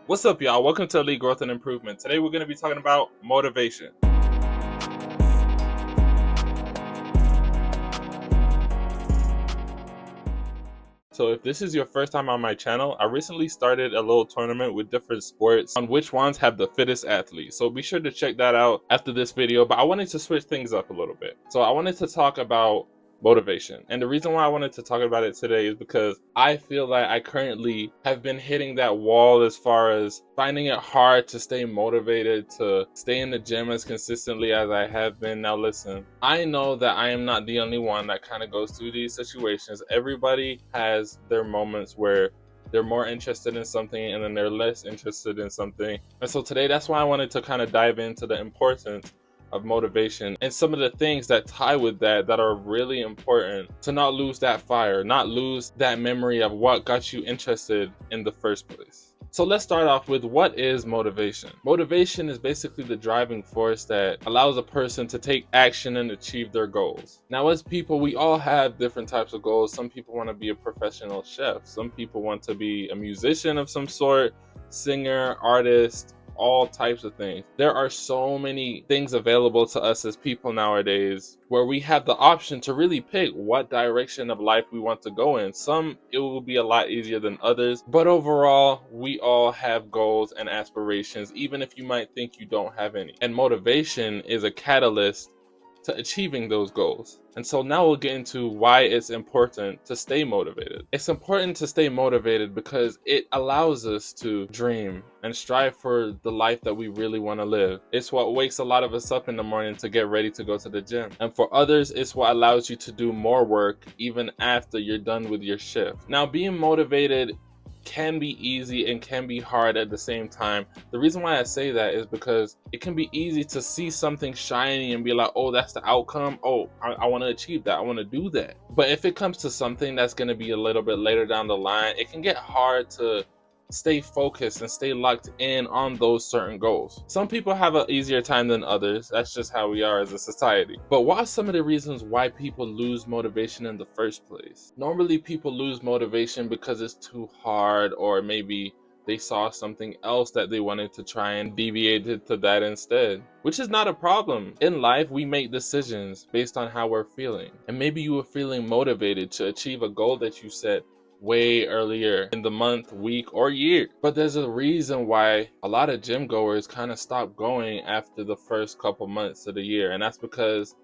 What's up, y'all? Welcome to Elite Growth and Improvement. Today we're going to be talking about motivation. So if this is your first time on my channel, I recently started a little tournament with different sports on which ones have the fittest athletes. So be sure to check that out after this video, but I wanted to switch things up a little bit. So I wanted to talk about motivation. And the reason why I wanted to talk about it today is because I feel like I currently have been hitting that wall as far as finding it hard to stay motivated, to stay in the gym as consistently as I have been. Now listen, I know that I am not the only one that kind of goes through these situations. Everybody has their moments where they're more interested in something and then they're less interested in something. And so today, that's why I wanted to kind of dive into the importance of motivation and some of the things that tie with that are really important to not lose that fire, not lose that memory of what got you interested in the first place. So let's start off with, what is motivation? Motivation is basically the driving force that allows a person to take action and achieve their goals. Now, as people, we all have different types of goals. Some people want to be a professional chef. Some people want to be a musician of some sort, singer, artist, all types of things. There are so many things available to us as people nowadays where we have the option to really pick what direction of life we want to go in. Some, it will be a lot easier than others, but overall, we all have goals and aspirations, even if you might think you don't have any. And motivation is a catalyst to achieving those goals. And so now we'll get into why it's important to stay motivated. It's important to stay motivated because it allows us to dream and strive for the life that we really want to live. It's what wakes a lot of us up in the morning to get ready to go to the gym. And for others, it's what allows you to do more work even after you're done with your shift. Now, being motivated can be easy and can be hard at the same time. The reason why I say that is because it can be easy to see something shiny and be like, oh, that's the outcome. Oh, I want to achieve that. I want to do that. But if it comes to something that's going to be a little bit later down the line, it can get hard to stay focused and stay locked in on those certain goals. Some people have an easier time than others. That's just how we are as a society. But what are some of the reasons why people lose motivation in the first place? Normally, people lose motivation because it's too hard, or maybe they saw something else that they wanted to try and deviated to that instead, which is not a problem. In life, we make decisions based on how we're feeling. And maybe you were feeling motivated to achieve a goal that you set way earlier in the month, week, or year. But there's a reason why a lot of gym goers kind of stop going after the first couple months of the year, and that's because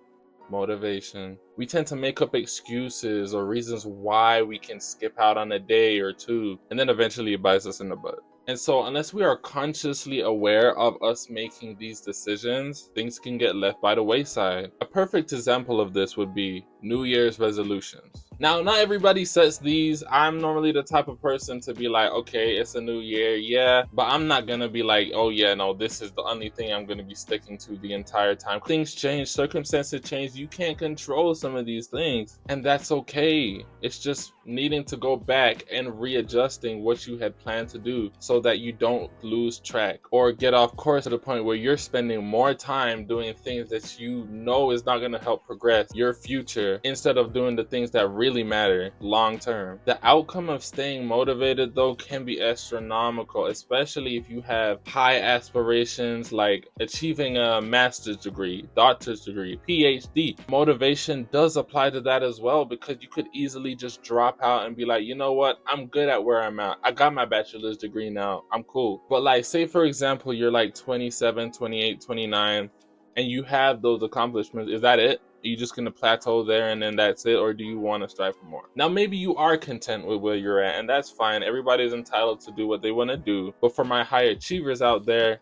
motivation. We tend to make up excuses or reasons why we can skip out on a day or two, and then eventually it bites us in the butt. And so unless we are consciously aware of us making these decisions, things can get left by the wayside. A perfect example of this would be New Year's resolutions. Now, not everybody sets these. I'm normally the type of person to be like, okay, it's a new year, yeah, but I'm not gonna be like, oh yeah, no, this is the only thing I'm gonna be sticking to the entire time. Things change, circumstances change, you can't control some of these things, and that's okay. It's just needing to go back and readjusting what you had planned to do so that you don't lose track or get off course to the point where you're spending more time doing things that you know is not going to help progress your future instead of doing the things that really matter long term. The outcome of staying motivated, though, can be astronomical, especially if you have high aspirations like achieving a master's degree, doctor's degree, PhD. Motivation does apply to that as well, because you could easily just drop out and be like, you know what, I'm good at where I'm at. I got my bachelor's degree now, I'm cool. But like, say for example, you're like 27, 28, 29, and you have those accomplishments. Is that it? Are you just going to plateau there and then that's it? Or do you want to strive for more? Now, maybe you are content with where you're at, and that's fine. Everybody's entitled to do what they want to do. But for my high achievers out there,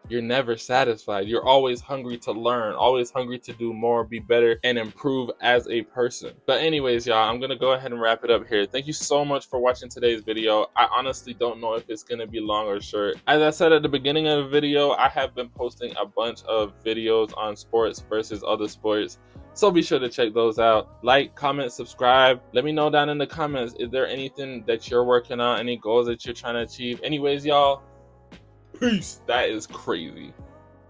you're never satisfied. You're always hungry to learn, always hungry to do more, be better, and improve as a person. But anyways, y'all, I'm going to go ahead and wrap it up here. Thank you so much for watching today's video. I honestly don't know if it's going to be long or short. As I said at the beginning of the video, I have been posting a bunch of videos on sports versus other sports. So be sure to check those out. Like, comment, subscribe. Let me know down in the comments, is there anything that you're working on, any goals that you're trying to achieve? Anyways, y'all, peace. That is crazy.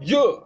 Yeah.